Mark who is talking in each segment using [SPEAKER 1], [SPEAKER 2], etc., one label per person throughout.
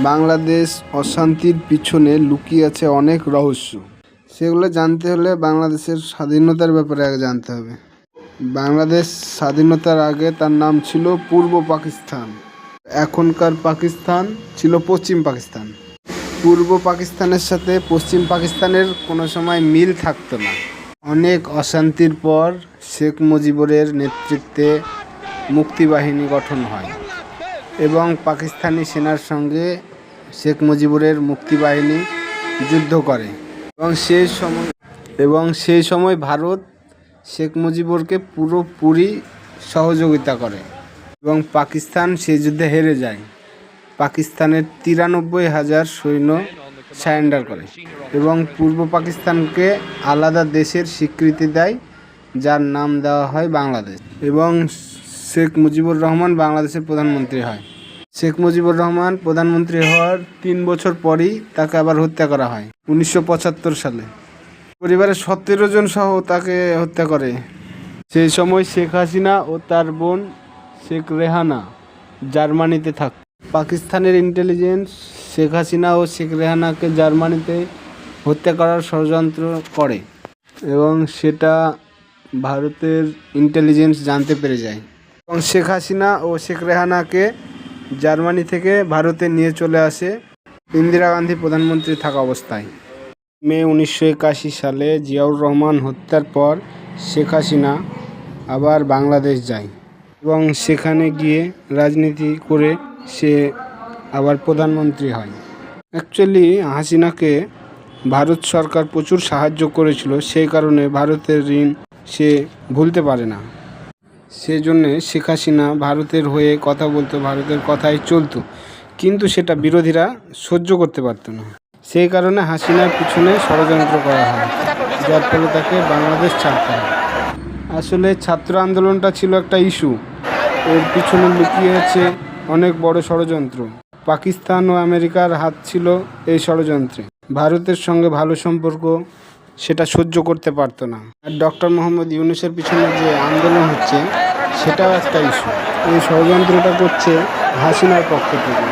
[SPEAKER 1] বাংলাদেশ অশান্তির পিছনে লুকিয়ে আছে অনেক রহস্য। সেগুলো জানতে হলে বাংলাদেশের স্বাধীনতার ব্যাপারে আগে জানতে হবে। বাংলাদেশ স্বাধীনতার আগে তার নাম ছিল পূর্ব পাকিস্তান। এখনকার পাকিস্তান ছিল পশ্চিম পাকিস্তান। পূর্ব পাকিস্তানের সাথে পশ্চিম পাকিস্তানের কোনো সময় মিল থাকতো না। অনেক অশান্তির পর শেখ মুজিবুরের নেতৃত্বে মুক্তিবাহিনী গঠন হয় এবং পাকিস্তানি সেনার সঙ্গে শেখ মুজিবুরের মুক্তিবাহিনী যুদ্ধ করে এবং সেই সময় ভারত শেখ মুজিবুরকে পুরোপুরি সহযোগিতা করে এবং পাকিস্তান সেই যুদ্ধে হেরে যায়। পাকিস্তানের 93,000 সৈন্য সারেন্ডার করে এবং পূর্ব পাকিস্তানকে আলাদা দেশের স্বীকৃতি দেয়, যার নাম দেওয়া হয় বাংলাদেশ। এবং শেখ মুজিবুর রহমান বাংলাদেশের প্রধানমন্ত্রী হয়। শেখ মুজিবুর রহমান প্রধানমন্ত্রী হওয়ার 3 বছর পরই তাকে আবার হত্যা করা হয় 1975 সালে। পরিবারের 17 জন সহ তাকে হত্যা করে। সেই সময় শেখ হাসিনা ও তার বোন শেখ রেহানা জার্মানিতে থাক। পাকিস্তানের ইন্টেলিজেন্স শেখ হাসিনা ও শেখ রেহানাকে জার্মানিতে হত্যা করার ষড়যন্ত্র করে এবং সেটা ভারতের ইন্টেলিজেন্স জানতে পেরে যায় এবং শেখ হাসিনা ও শেখ রেহানাকে জার্মানি থেকে ভারতে নিয়ে চলে আসে ইন্দিরা গান্ধী প্রধানমন্ত্রী থাকা অবস্থায়। মে 1981 সালে জিয়াউর রহমান হত্যার পর শেখ হাসিনা আবার বাংলাদেশ যায় এবং সেখানে গিয়ে রাজনীতি করে সে আবার প্রধানমন্ত্রী হয়। অ্যাকচুয়ালি হাসিনাকে ভারত সরকার প্রচুর সাহায্য করেছিল, সেই কারণে ভারতের ঋণ সে ভুলতে পারে না। সেজন্যে শেখ হাসিনা ভারতের হয়ে কথা বলতো, ভারতের কথাই চলতো, কিন্তু সেটা বিরোধীরা সহ্য করতে পারতো না। সেই কারণে হাসিনার পিছনে ষড়যন্ত্র করা হয়, যার ফলে তাকে বাংলাদেশ ছাড়তে হয়। আসলে ছাত্র আন্দোলনটা ছিল একটা ইস্যু, এর পিছনে লুকিয়ে আছে অনেক বড় ষড়যন্ত্র। পাকিস্তান ও আমেরিকার হাত ছিল এই ষড়যন্ত্রে। ভারতের সঙ্গে ভালো সম্পর্ক সেটা সহ্য করতে পারতো না। আর ডক্টর মোহাম্মদ ইউনূসের পিছনে যে আন্দোলন হচ্ছে সেটাও একটা ইস্যু। এই ষড়যন্ত্রটা করছে হাসিনার পক্ষ থেকে।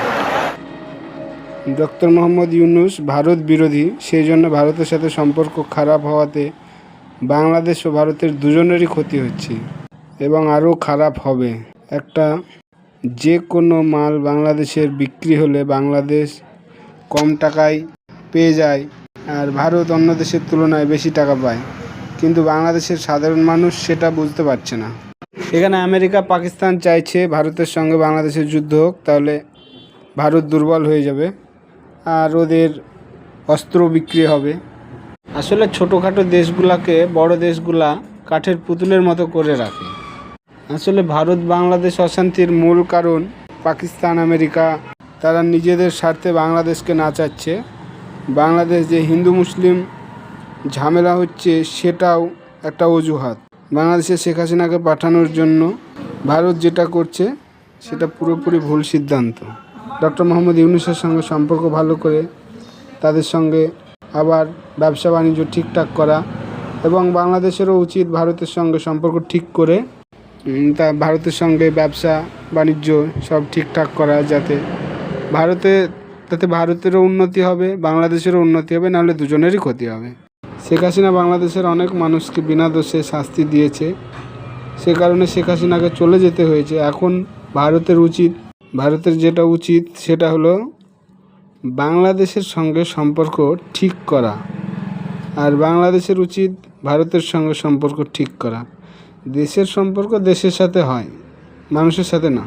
[SPEAKER 1] ডক্টর মোহাম্মদ ইউনূস ভারত বিরোধী, সেই জন্য ভারতের সাথে সম্পর্ক খারাপ হওয়াতে বাংলাদেশ ও ভারতের দুজনেরই ক্ষতি হচ্ছে এবং আরও খারাপ হবে। যে কোনো মাল বাংলাদেশের বিক্রি হলে বাংলাদেশ কম টাকায় পেয়ে যায় আর ভারত অন্য দেশের তুলনায় বেশি টাকা পায়, কিন্তু বাংলাদেশের সাধারণ মানুষ সেটা বুঝতে পারছে না। এখানে আমেরিকা পাকিস্তান চাইছে ভারতের সঙ্গে বাংলাদেশের যুদ্ধ হোক, তাহলে ভারত দুর্বল হয়ে যাবে আর ওদের অস্ত্র বিক্রি হবে। আসলে ছোটোখাটো দেশগুলোকে বড় দেশগুলা কাঠের পুতুলের মতো করে রাখে। আসলে ভারত বাংলাদেশ অশান্তির মূল কারণ পাকিস্তান আমেরিকা, তারা নিজেদের স্বার্থে বাংলাদেশকে নাচাচ্ছে। বাংলাদেশ যে হিন্দু মুসলিম ঝামেলা হচ্ছে সেটাও একটা অজুহাত। বাংলাদেশে শেখ হাসিনাকে পাঠানোর জন্য ভারত যেটা করছে সেটা পুরোপুরি ভুল সিদ্ধান্ত। ডক্টর মোহাম্মদ ইউনূসের সঙ্গে সম্পর্ক ভালো করে তাদের সঙ্গে আবার ব্যবসা বাণিজ্য ঠিকঠাক করা এবং বাংলাদেশেরও উচিত ভারতের সঙ্গে সম্পর্ক ঠিক করে ভারতের সঙ্গে ব্যবসা বাণিজ্য সব ঠিকঠাক করা, যাতে ভারতেরও উন্নতি হবে, বাংলাদেশেরও উন্নতি হবে, নাহলে দুজনেরই ক্ষতি হবে। শেখ হাসিনা বাংলাদেশের অনেক মানুষকে বিনা দোষে শাস্তি দিয়েছে, সে কারণে শেখ হাসিনাকে চলে যেতে হয়েছে। এখন ভারতের যেটা উচিত সেটা হলো বাংলাদেশের সঙ্গে সম্পর্ক ঠিক করা, আর বাংলাদেশের উচিত ভারতের সঙ্গে সম্পর্ক ঠিক করা। দেশের সম্পর্ক দেশের সাথে হয়, মানুষের সাথে না।